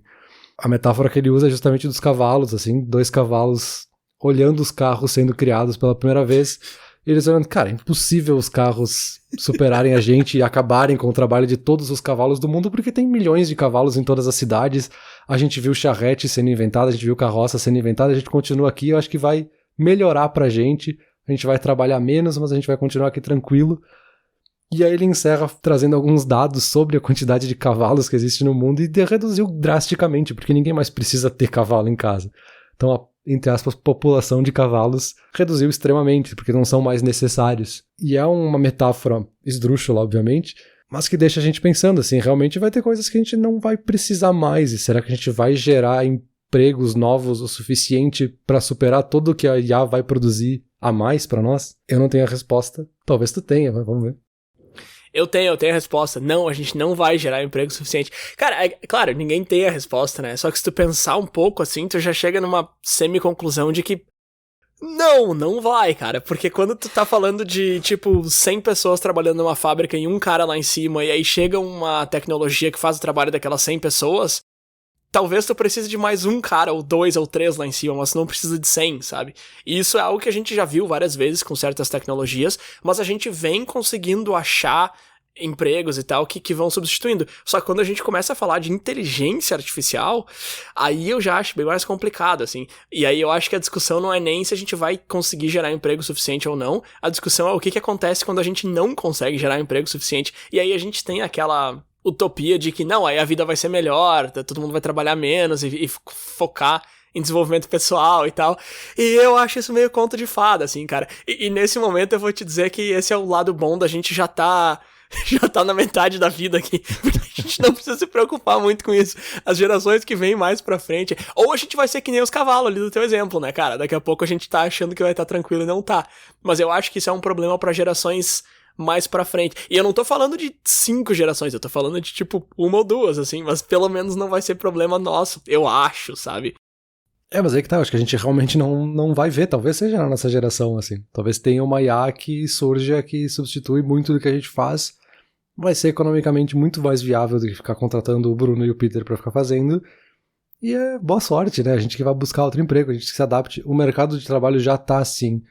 A metáfora que ele usa é justamente dos cavalos, assim, 2 cavalos olhando os carros sendo criados pela primeira vez. Eles olhando, cara, é impossível os carros superarem a gente e acabarem com o trabalho de todos os cavalos do mundo, porque tem milhões de cavalos em todas as cidades. A gente viu charrete sendo inventada, a gente viu carroça sendo inventada, a gente continua aqui, eu acho que vai melhorar pra gente. A gente vai trabalhar menos, mas a gente vai continuar aqui tranquilo. E aí ele encerra trazendo alguns dados sobre a quantidade de cavalos que existe no mundo e reduziu drasticamente, porque ninguém mais precisa ter cavalo em casa. Então a, entre aspas, população de cavalos reduziu extremamente, porque não são mais necessários. E é uma metáfora esdrúxula, obviamente, mas que deixa a gente pensando, assim, realmente vai ter coisas que a gente não vai precisar mais, e será que a gente vai gerar empregos novos o suficiente para superar tudo que a IA vai produzir a mais para nós? Eu não tenho a resposta, talvez tu tenha, mas vamos ver. Eu tenho a resposta. Não, a gente não vai gerar emprego suficiente. Cara, claro, ninguém tem a resposta, né? Só que se tu pensar um pouco assim, tu já chega numa semi-conclusão de que não vai, cara. Porque quando tu tá falando de, tipo, 100 pessoas trabalhando numa fábrica e um cara lá em cima, e aí chega uma tecnologia que faz o trabalho daquelas 100 pessoas, talvez tu precise de mais um cara, ou 2 ou 3 lá em cima, mas tu não precisa de 100, sabe? E isso é algo que a gente já viu várias vezes com certas tecnologias, mas a gente vem conseguindo achar empregos e tal que vão substituindo. Só que quando a gente começa a falar de inteligência artificial, aí eu já acho bem mais complicado, assim. E aí eu acho que a discussão não é nem se a gente vai conseguir gerar emprego suficiente ou não, a discussão é o que acontece quando a gente não consegue gerar emprego suficiente. E aí a gente tem aquela utopia de que não, aí a vida vai ser melhor, todo mundo vai trabalhar menos e focar em desenvolvimento pessoal e tal. E eu acho isso meio conto de fada, assim, cara. E nesse momento eu vou te dizer que esse é o lado bom da gente já tá na metade da vida aqui, porque a gente não precisa se preocupar muito com isso. As gerações que vêm mais pra frente, ou a gente vai ser que nem os cavalos ali do teu exemplo, né, cara? Daqui a pouco a gente tá achando que vai estar tranquilo e não tá. Mas eu acho que isso é um problema pra gerações mais pra frente. E eu não tô falando de 5 gerações, eu tô falando de, tipo, 1 ou 2, assim, mas pelo menos não vai ser problema nosso, eu acho, sabe? Mas aí que tá, acho que a gente realmente não vai ver, talvez seja na nossa geração, assim. Talvez tenha uma IA que surja, que substitui muito do que a gente faz, vai ser economicamente muito mais viável do que ficar contratando o Bruno e o Peter pra ficar fazendo, e é boa sorte, né? A gente que vai buscar outro emprego, a gente que se adapte. O mercado de trabalho já tá assim,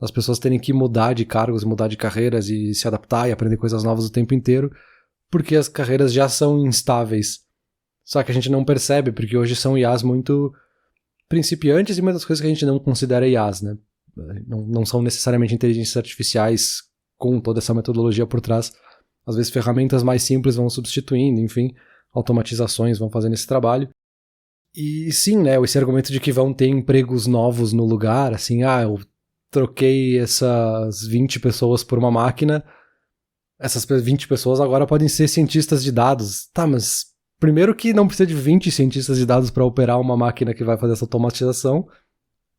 as pessoas terem que mudar de cargos, mudar de carreiras e se adaptar e aprender coisas novas o tempo inteiro, porque as carreiras já são instáveis. Só que a gente não percebe, porque hoje são IAs muito principiantes e muitas coisas que a gente não considera IAs, né? Não são necessariamente inteligências artificiais com toda essa metodologia por trás. Às vezes ferramentas mais simples vão substituindo, enfim, automatizações vão fazendo esse trabalho. E sim, né, esse argumento de que vão ter empregos novos no lugar, assim, eu troquei essas 20 pessoas por uma máquina, essas 20 pessoas agora podem ser cientistas de dados. Tá, mas primeiro que não precisa de 20 cientistas de dados para operar uma máquina que vai fazer essa automatização.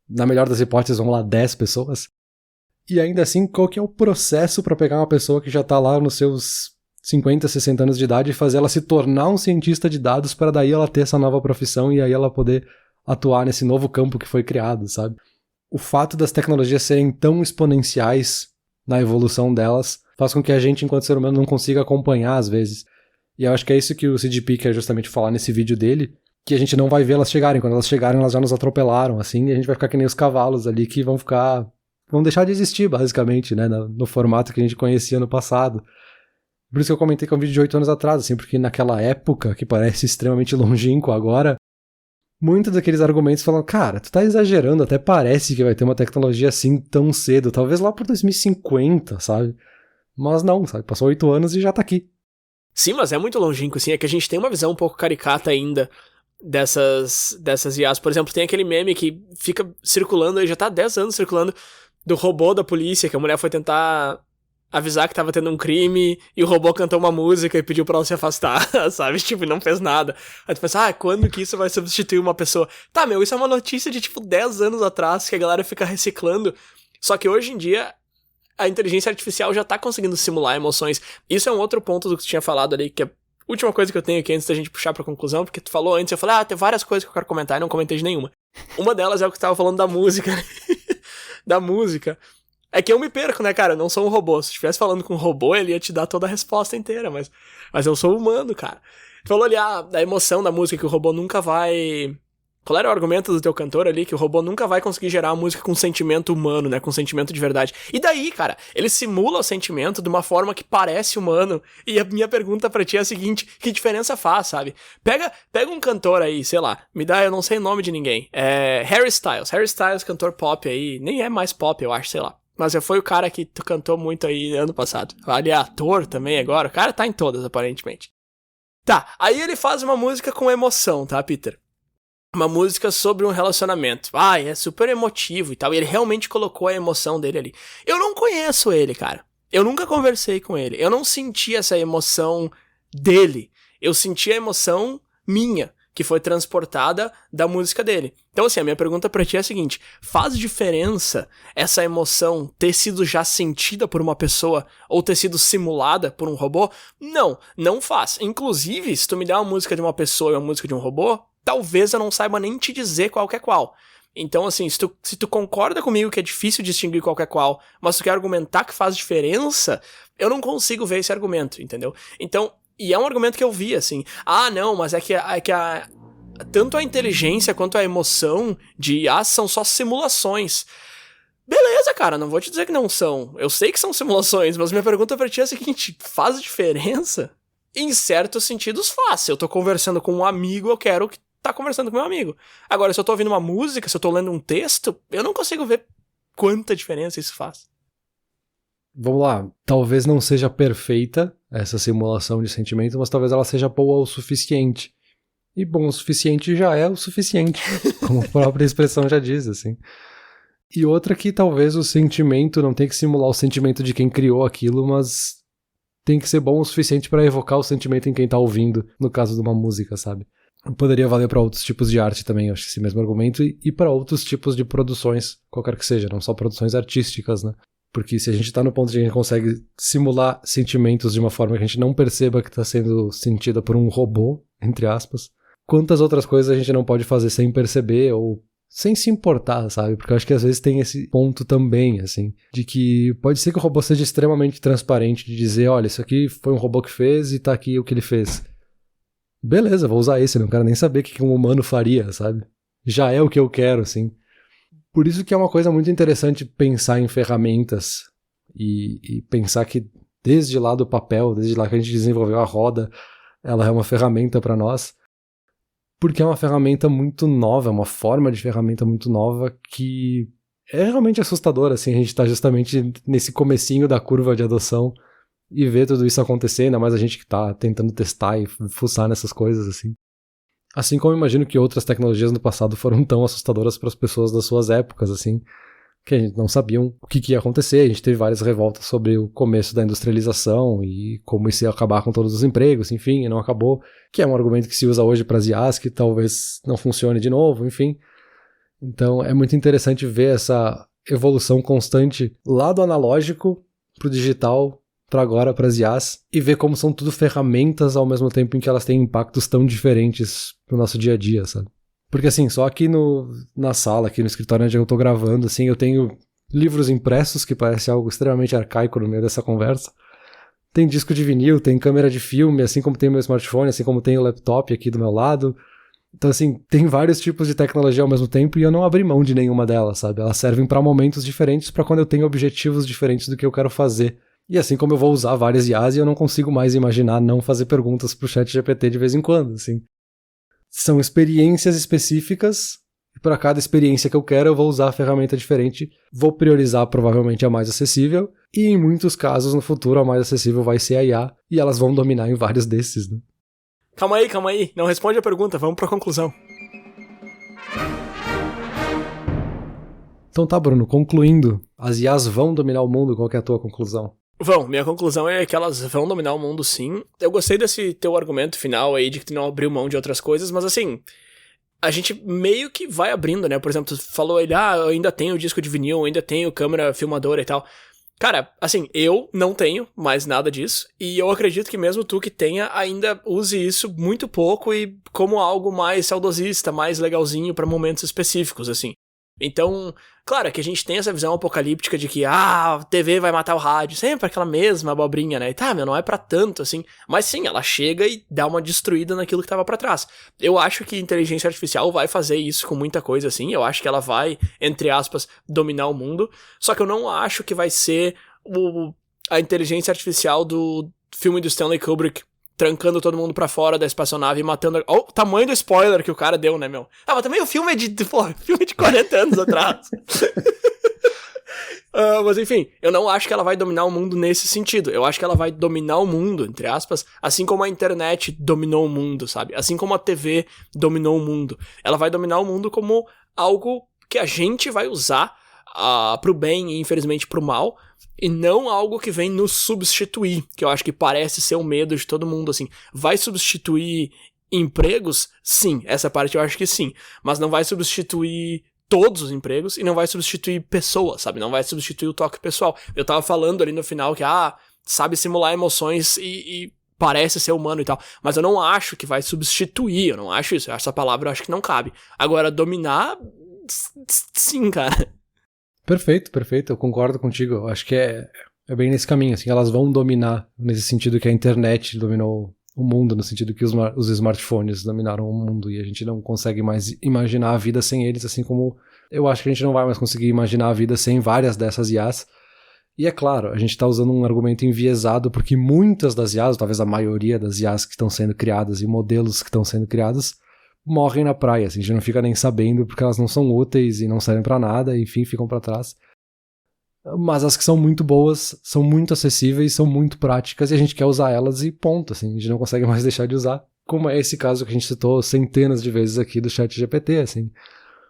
Na melhor das hipóteses, vão lá 10 pessoas. E ainda assim, qual que é o processo para pegar uma pessoa que já tá lá nos seus 50, 60 anos de idade e fazer ela se tornar um cientista de dados para daí ela ter essa nova profissão e aí ela poder atuar nesse novo campo que foi criado, sabe? O fato das tecnologias serem tão exponenciais na evolução delas faz com que a gente, enquanto ser humano, não consiga acompanhar às vezes. E eu acho que é isso que o CDP quer justamente falar nesse vídeo dele, que a gente não vai ver elas chegarem. Quando elas chegarem, elas já nos atropelaram, assim, e a gente vai ficar que nem os cavalos ali que vão deixar de existir, basicamente, né, no formato que a gente conhecia no passado. Por isso que eu comentei que é um vídeo de 8 anos atrás, assim, porque naquela época, que parece extremamente longínquo agora, muitos daqueles argumentos falam, cara, tu tá exagerando, até parece que vai ter uma tecnologia assim tão cedo, talvez lá por 2050, sabe? Mas não, sabe? Passou 8 anos e já tá aqui. Sim, mas é muito longínquo, assim, é que a gente tem uma visão um pouco caricata ainda dessas IAs. Por exemplo, tem aquele meme que fica circulando, aí já tá há 10 anos circulando, do robô da polícia, que a mulher foi tentar avisar que tava tendo um crime e o robô cantou uma música e pediu pra ela se afastar, sabe? Tipo, e não fez nada. Aí tu pensa, quando que isso vai substituir uma pessoa? Tá, meu, isso é uma notícia de, tipo, 10 anos atrás que a galera fica reciclando. Só que hoje em dia, a inteligência artificial já tá conseguindo simular emoções. Isso é um outro ponto do que tu tinha falado ali, que é a última coisa que eu tenho aqui antes da gente puxar pra conclusão, porque tu falou antes, eu falei, tem várias coisas que eu quero comentar e não comentei de nenhuma. Uma delas é o que tu tava falando da música, da música. É que eu me perco, né, cara? Eu não sou um robô. Se estivesse falando com um robô, ele ia te dar toda a resposta inteira, mas eu sou humano, cara. Tu falou ali, da emoção da música, que o robô nunca vai... Qual era o argumento do teu cantor ali? Que o robô nunca vai conseguir gerar uma música com sentimento humano, né? Com sentimento de verdade. E daí, cara? Ele simula o sentimento de uma forma que parece humano. E a minha pergunta pra ti é a seguinte: que diferença faz, sabe? Pega um cantor aí, sei lá, me dá, eu não sei o nome de ninguém. Harry Styles, cantor pop aí. Nem é mais pop, eu acho, sei lá. Mas já foi o cara que cantou muito aí ano passado. Ele é ator também agora. O cara tá em todas, aparentemente. Tá, aí ele faz uma música com emoção, tá, Peter? Uma música sobre um relacionamento. É super emotivo e tal. E ele realmente colocou a emoção dele ali. Eu não conheço ele, cara. Eu nunca conversei com ele. Eu não senti essa emoção dele. Eu senti a emoção minha, que foi transportada da música dele. Então, assim, a minha pergunta pra ti é a seguinte: faz diferença essa emoção ter sido já sentida por uma pessoa ou ter sido simulada por um robô? Não faz. Inclusive, se tu me der uma música de uma pessoa e uma música de um robô, talvez eu não saiba nem te dizer qual que é qual. Então, assim, se tu concorda comigo que é difícil distinguir qual que é qual, mas tu quer argumentar que faz diferença, eu não consigo ver esse argumento, entendeu? Então, e é um argumento que eu vi, assim, não, mas é que tanto a inteligência quanto a emoção de IA são só simulações. Beleza, cara, não vou te dizer que não são. Eu sei que são simulações, mas minha pergunta pra ti é a seguinte: faz diferença? Em certos sentidos faz. Se eu tô conversando com um amigo, eu quero que tá conversando com meu amigo. Agora, se eu tô ouvindo uma música, se eu tô lendo um texto, eu não consigo ver quanta diferença isso faz. Vamos lá, talvez não seja perfeita essa simulação de sentimento, mas talvez ela seja boa o suficiente. E bom o suficiente já é o suficiente, como a própria expressão já diz, assim. E outra que talvez o sentimento não tem que simular o sentimento de quem criou aquilo, mas tem que ser bom o suficiente para evocar o sentimento em quem tá ouvindo, no caso de uma música, sabe? Poderia valer para outros tipos de arte também, acho que esse mesmo argumento, e para outros tipos de produções, qualquer que seja, não só produções artísticas, né? Porque se a gente tá no ponto de que a gente consegue simular sentimentos de uma forma que a gente não perceba que tá sendo sentida por um robô, entre aspas, quantas outras coisas a gente não pode fazer sem perceber ou sem se importar, sabe? Porque eu acho que às vezes tem esse ponto também, assim, de que pode ser que o robô seja extremamente transparente, de dizer, olha, isso aqui foi um robô que fez e tá aqui o que ele fez. Beleza, vou usar esse, não quero nem saber o que um humano faria, sabe? Já é o que eu quero, assim. Por isso que é uma coisa muito interessante pensar em ferramentas e pensar que desde lá do papel, desde lá que a gente desenvolveu a roda, ela é uma ferramenta para nós, porque é uma ferramenta muito nova, é uma forma de ferramenta muito nova que é realmente assustadora, assim, a gente tá justamente nesse comecinho da curva de adoção e ver tudo isso acontecer, ainda mais a gente que tá tentando testar e fuçar nessas coisas, assim. Assim como eu imagino que outras tecnologias no passado foram tão assustadoras para as pessoas das suas épocas, assim, que a gente não sabiam o que ia acontecer. A gente teve várias revoltas sobre o começo da industrialização e como isso ia acabar com todos os empregos, enfim, e não acabou, que é um argumento que se usa hoje para as IAs, que talvez não funcione de novo, enfim. Então é muito interessante ver essa evolução constante lá do analógico pro digital, para agora, para as IAs, e ver como são tudo ferramentas ao mesmo tempo em que elas têm impactos tão diferentes pro nosso dia a dia, sabe? Porque assim, só aqui na sala, aqui no escritório onde eu tô gravando, assim, eu tenho livros impressos, que parece algo extremamente arcaico no meio dessa conversa. Tem disco de vinil, tem câmera de filme, assim como tem o meu smartphone, assim como tem o laptop aqui do meu lado. Então assim, tem vários tipos de tecnologia ao mesmo tempo e eu não abri mão de nenhuma delas, sabe? Elas servem para momentos diferentes, para quando eu tenho objetivos diferentes do que eu quero fazer. E assim como eu vou usar várias IAs e eu não consigo mais imaginar não fazer perguntas pro ChatGPT de vez em quando, assim. São experiências específicas, e para cada experiência que eu quero eu vou usar a ferramenta diferente, vou priorizar provavelmente a mais acessível, e em muitos casos no futuro a mais acessível vai ser a IA, e elas vão dominar em vários desses, né? Calma aí, não responde a pergunta, vamos pra conclusão. Então tá, Bruno, concluindo, as IAs vão dominar o mundo, qual que é a tua conclusão? Minha conclusão é que elas vão dominar o mundo, sim. Eu gostei desse teu argumento final aí de que tu não abriu mão de outras coisas, mas assim, a gente meio que vai abrindo, né? Por exemplo, tu falou aí, eu ainda tenho disco de vinil, eu ainda tenho câmera filmadora e tal. Cara, assim, eu não tenho mais nada disso, e eu acredito que mesmo tu que tenha, ainda use isso muito pouco e como algo mais saudosista, mais legalzinho pra momentos específicos, assim. Então, claro que a gente tem essa visão apocalíptica de que, a TV vai matar o rádio, sempre aquela mesma abobrinha, né? E tá, não é pra tanto, assim. Mas sim, ela chega e dá uma destruída naquilo que tava pra trás. Eu acho que a inteligência artificial vai fazer isso com muita coisa, assim. Eu acho que ela vai, entre aspas, dominar o mundo. Só que eu não acho que vai ser a inteligência artificial do filme do Stanley Kubrick, trancando todo mundo pra fora da espaçonave e matando... Olha o tamanho do spoiler que o cara deu, né, meu? Mas também o filme é filme de 40 anos atrás. Mas enfim, eu não acho que ela vai dominar o mundo nesse sentido. Eu acho que ela vai dominar o mundo, entre aspas, assim como a internet dominou o mundo, sabe? Assim como a TV dominou o mundo. Ela vai dominar o mundo como algo que a gente vai usar pro bem e infelizmente pro mal, e não algo que vem nos substituir, que eu acho que parece ser o medo de todo mundo, assim. Vai substituir empregos? Sim, essa parte eu acho que sim, mas não vai substituir todos os empregos e não vai substituir pessoas, sabe? Não vai substituir o toque pessoal. Eu tava falando ali no final que, sabe simular emoções e parece ser humano e tal, mas eu não acho que vai substituir, eu não acho isso, essa palavra eu acho que não cabe. Agora, dominar, sim, cara. Perfeito, eu concordo contigo. Eu acho que é bem nesse caminho, assim, elas vão dominar nesse sentido que a internet dominou o mundo, no sentido que os smartphones dominaram o mundo e a gente não consegue mais imaginar a vida sem eles, assim como eu acho que a gente não vai mais conseguir imaginar a vida sem várias dessas IAs. E é claro, a gente está usando um argumento enviesado porque muitas das IAs, talvez a maioria das IAs que estão sendo criadas e modelos que estão sendo criados, morrem na praia, assim, a gente não fica nem sabendo porque elas não são úteis e não servem pra nada, enfim, ficam pra trás. Mas as que são muito boas, são muito acessíveis, são muito práticas e a gente quer usar elas e ponto, assim, a gente não consegue mais deixar de usar, como é esse caso que a gente citou centenas de vezes aqui do ChatGPT, assim.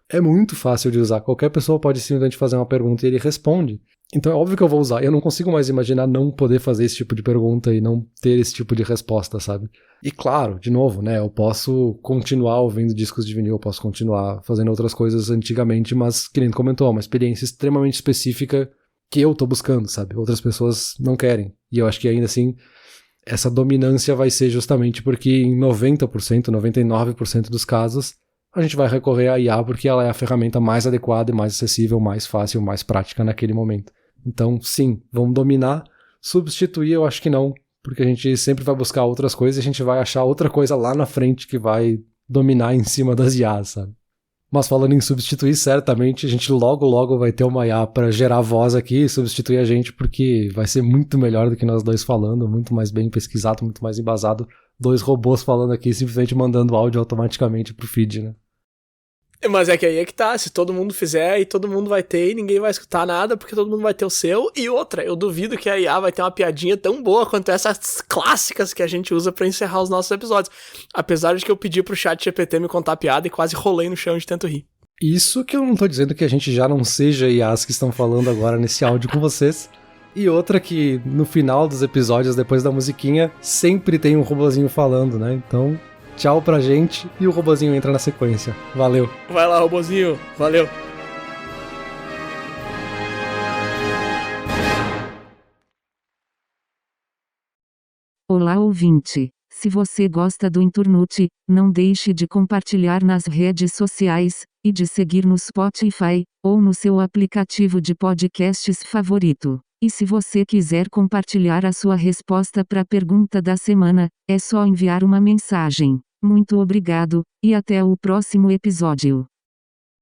É muito fácil de usar, qualquer pessoa pode simplesmente fazer uma pergunta e ele responde. Então é óbvio que eu vou usar, eu não consigo mais imaginar não poder fazer esse tipo de pergunta e não ter esse tipo de resposta, sabe? E claro, de novo, né, eu posso continuar ouvindo discos de vinil, eu posso continuar fazendo outras coisas antigamente, mas, que nem tu comentou, é uma experiência extremamente específica que eu tô buscando, sabe? Outras pessoas não querem. E eu acho que ainda assim, essa dominância vai ser justamente porque em 90%, 99% dos casos, a gente vai recorrer à IA porque ela é a ferramenta mais adequada, mais acessível, mais fácil, mais prática naquele momento. Então, sim, vão dominar. Substituir, eu acho que não, porque a gente sempre vai buscar outras coisas e a gente vai achar outra coisa lá na frente que vai dominar em cima das IAs, sabe? Mas falando em substituir, certamente a gente logo vai ter uma IA para gerar voz aqui e substituir a gente, porque vai ser muito melhor do que nós dois falando, muito mais bem pesquisado, muito mais embasado. 2 robôs falando aqui, simplesmente mandando áudio automaticamente pro feed, né? Mas é que aí é que tá, se todo mundo fizer, e todo mundo vai ter, e ninguém vai escutar nada, porque todo mundo vai ter o seu. E outra, eu duvido que a IA vai ter uma piadinha tão boa quanto essas clássicas que a gente usa pra encerrar os nossos episódios. Apesar de que eu pedi pro ChatGPT me contar a piada e quase rolei no chão de tanto rir. Isso que eu não tô dizendo que a gente já não seja IAs que estão falando agora nesse áudio com vocês. E outra que no final dos episódios, depois da musiquinha, sempre tem um robozinho falando, né? Então... tchau pra gente e o robozinho entra na sequência. Valeu. Vai lá, robozinho. Valeu. Olá, ouvinte. Se você gosta do Inturnute, não deixe de compartilhar nas redes sociais e de seguir no Spotify ou no seu aplicativo de podcasts favorito. E se você quiser compartilhar a sua resposta para a pergunta da semana, é só enviar uma mensagem. Muito obrigado, e até o próximo episódio.